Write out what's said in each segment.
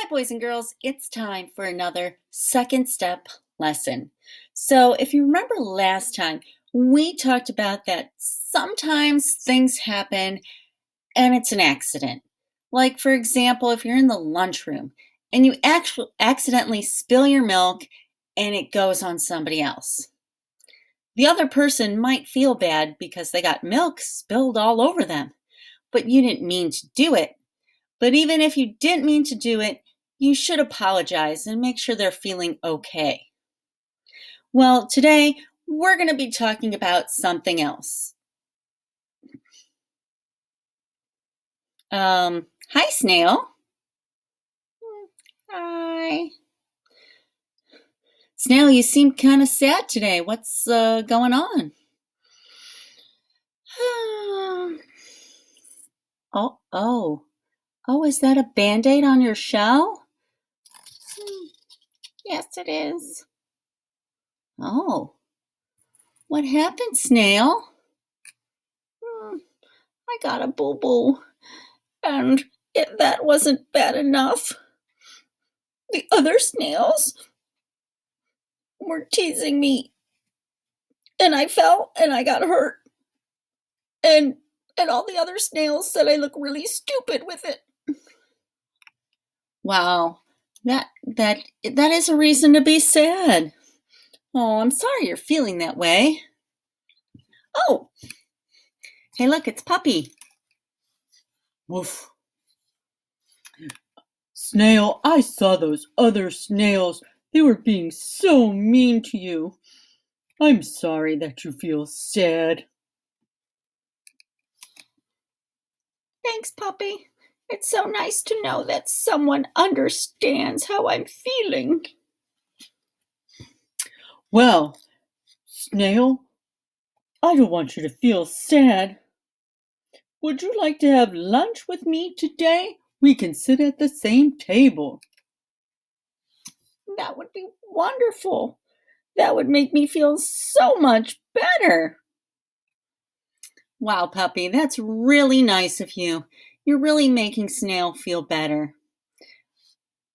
Hi, boys and girls. It's time for another second step lesson. So, if you remember last time, we talked about that sometimes things happen and it's an accident. Like, for example, if you're in the lunchroom and you actually accidentally spill your milk and it goes on somebody else. The other person might feel bad because they got milk spilled all over them, but you didn't mean to do it. But even if you didn't mean to do it, you should apologize and make sure they're feeling okay. Well, today we're going to be talking about something else. Hi, Snail. Hi. Snail, you seem kind of sad today. What's going on? Oh, is that a Band-Aid on your shell? Yes, it is. Oh, what happened, Snail? I got a boo-boo, and that wasn't bad enough. The other snails were teasing me, and I fell and I got hurt. And all the other snails said I look really stupid with it. Wow, that is a reason to be sad. Oh, I'm sorry you're feeling that way. Oh, hey, look, it's Puppy. Woof. Snail, I saw those other snails. They were being so mean to you. I'm sorry that you feel sad. Thanks, Puppy. It's so nice to know that someone understands how I'm feeling. Well, Snail, I don't want you to feel sad. Would you like to have lunch with me today? We can sit at the same table. That would be wonderful. That would make me feel so much better. Wow, Puppy, that's really nice of you. You're really making Snail feel better.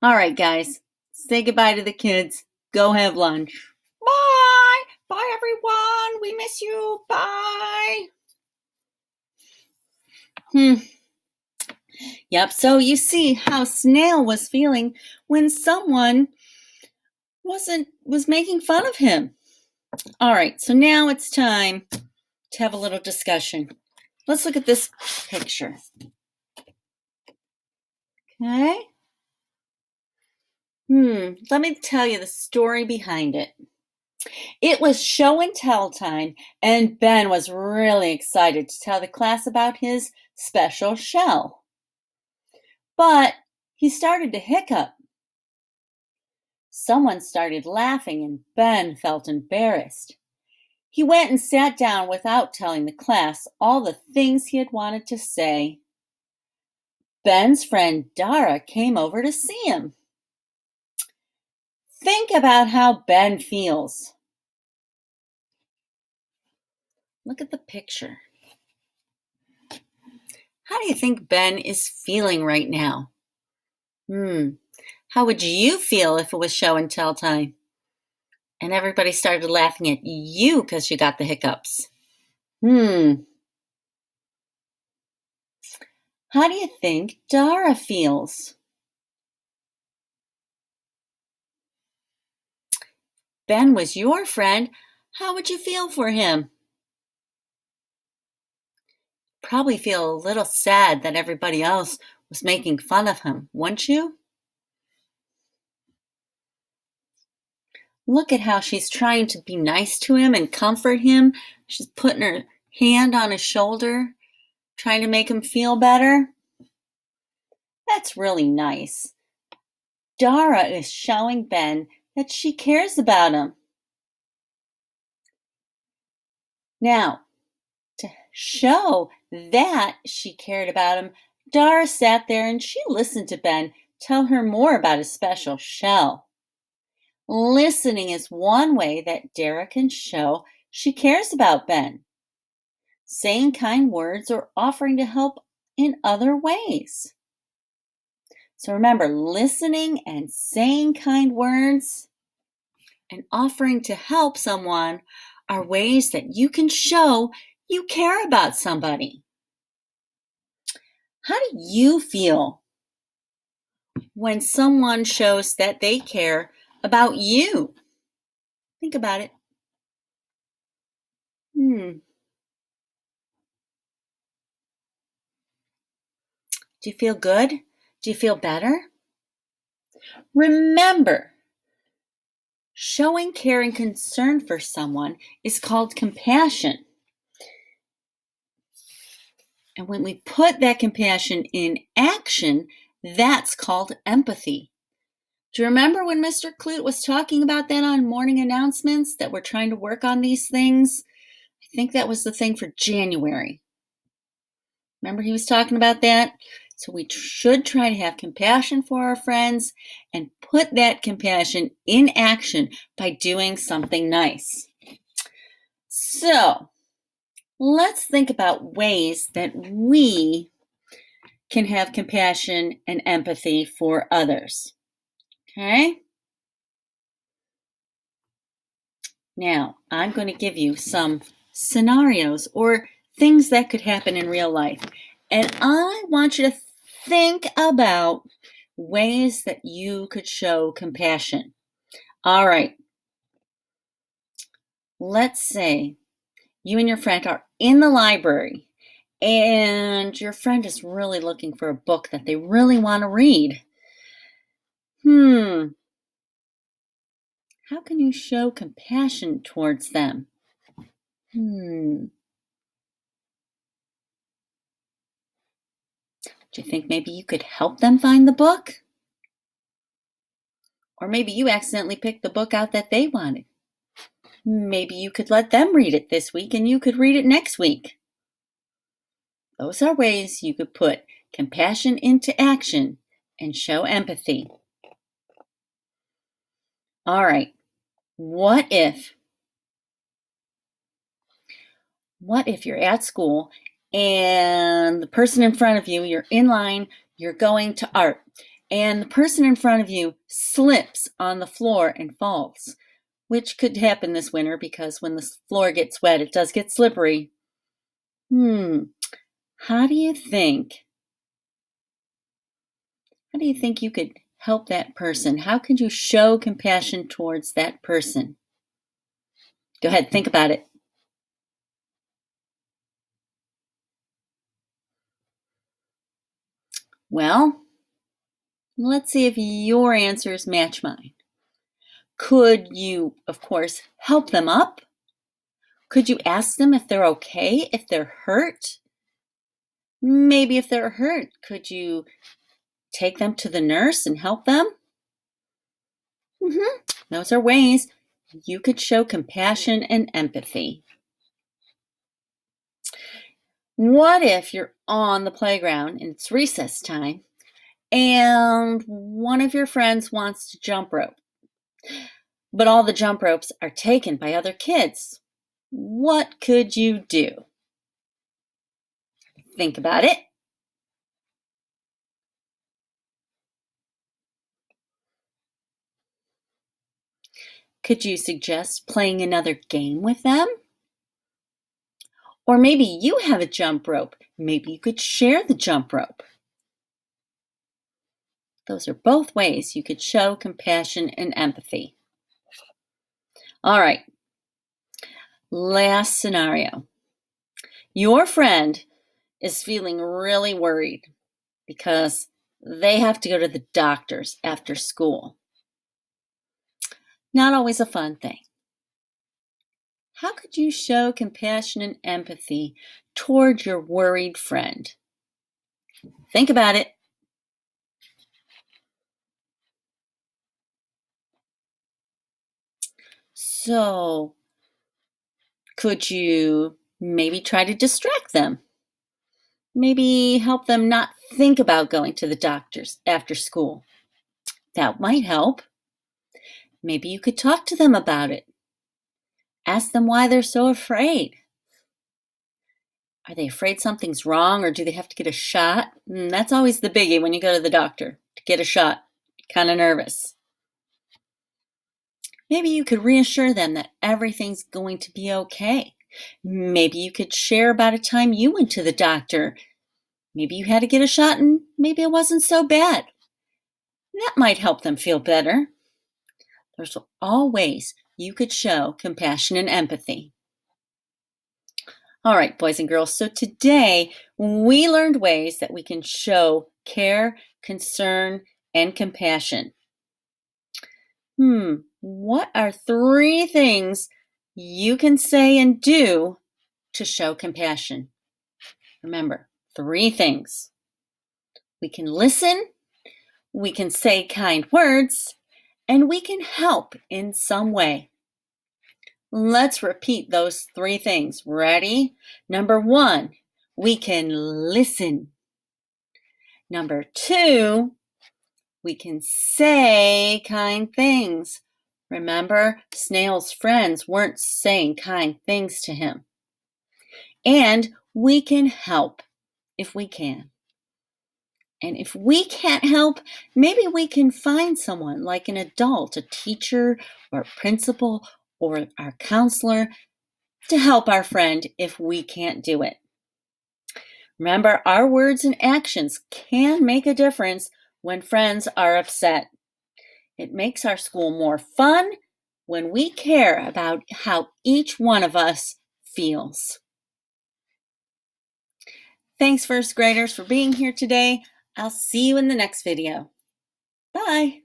All right, guys, say goodbye to the kids. Go have lunch. Bye. Bye, everyone. We miss you. Bye. Yep, so you see how Snail was feeling when someone was making fun of him. All right, so now it's time to have a little discussion. Let's look at this picture. Okay. Let me tell you the story behind it. It was show and tell time, and Ben was really excited to tell the class about his special shell. But he started to hiccup. Someone started laughing, and Ben felt embarrassed. He went and sat down without telling the class all the things he had wanted to say. Ben's friend Dara came over to see him. Think about how Ben feels. Look at the picture. How do you think Ben is feeling right now? How would you feel if it was show and tell time and everybody started laughing at you because you got the hiccups? How do you think Dara feels? Ben was your friend. How would you feel for him? Probably feel a little sad that everybody else was making fun of him, wouldn't you? Look at how she's trying to be nice to him and comfort him. She's putting her hand on his shoulder, trying to make him feel better. That's really nice. Dara is showing Ben that she cares about him. Now, to show that she cared about him, Dara sat there and she listened to Ben tell her more about his special shell. Listening is one way that Dara can show she cares about Ben. Saying kind words or offering to help in other ways. So remember, listening and saying kind words and offering to help someone are ways that you can show you care about somebody. How do you feel when someone shows that they care about you? Think about it. Hmm. Do you feel good? Do you feel better? Remember, showing care and concern for someone is called compassion. And when we put that compassion in action, that's called empathy. Do you remember when Mr. Clute was talking about that on morning announcements that we're trying to work on these things? I think that was the thing for January. Remember he was talking about that? So we should try to have compassion for our friends and put that compassion in action by doing something nice. So let's think about ways that we can have compassion and empathy for others. Okay? Now, I'm going to give you some scenarios or things that could happen in real life. And I want you to think about ways that you could show compassion. All right. Let's say you and your friend are in the library and your friend is really looking for a book that they really want to read. How can you show compassion towards them? Do you think maybe you could help them find the book? Or maybe you accidentally picked the book out that they wanted. Maybe you could let them read it this week and you could read it next week. Those are ways you could put compassion into action and show empathy. All right. What if you're at school and the person in front of you, you're in line, you're going to art, and the person in front of you slips on the floor and falls, which could happen this winter because when the floor gets wet, it does get slippery. How do you think you could help that person? How could you show compassion towards that person? Go ahead, think about it. Well, let's see if your answers match mine. Could you, of course, help them up? Could you ask them if they're okay, if they're hurt? Maybe if they're hurt, could you take them to the nurse and help them? Those are ways you could show compassion and empathy. What if you're on the playground and it's recess time and one of your friends wants to jump rope, but all the jump ropes are taken by other kids? What could you do? Think about it. Could you suggest playing another game with them? Or maybe you have a jump rope. Maybe you could share the jump rope. Those are both ways you could show compassion and empathy. All right. Last scenario. Your friend is feeling really worried because they have to go to the doctor's after school. Not always a fun thing. How could you show compassion and empathy toward your worried friend? Think about it. So, could you maybe try to distract them? Maybe help them not think about going to the doctor's after school. That might help. Maybe you could talk to them about it. Ask them why they're so afraid. Are they afraid something's wrong or do they have to get a shot? That's always the biggie when you go to the doctor to get a shot. Kind of nervous. Maybe you could reassure them that everything's going to be okay. Maybe you could share about a time you went to the doctor. Maybe you had to get a shot and maybe it wasn't so bad. That might help them feel better. There's all ways you could show compassion and empathy. All right, boys and girls, so today we learned ways that we can show care, concern, and compassion. What are 3 things you can say and do to show compassion? Remember, 3 things. We can listen, we can say kind words, and we can help in some way. Let's repeat those 3 things. Ready? Number 1, we can listen. Number 2, we can say kind things. Remember, Snail's friends weren't saying kind things to him. And we can help if we can. And if we can't help, maybe we can find someone like an adult, a teacher or a principal or our counselor to help our friend if we can't do it. Remember, our words and actions can make a difference when friends are upset. It makes our school more fun when we care about how each one of us feels. Thanks, first graders, for being here today. I'll see you in the next video. Bye.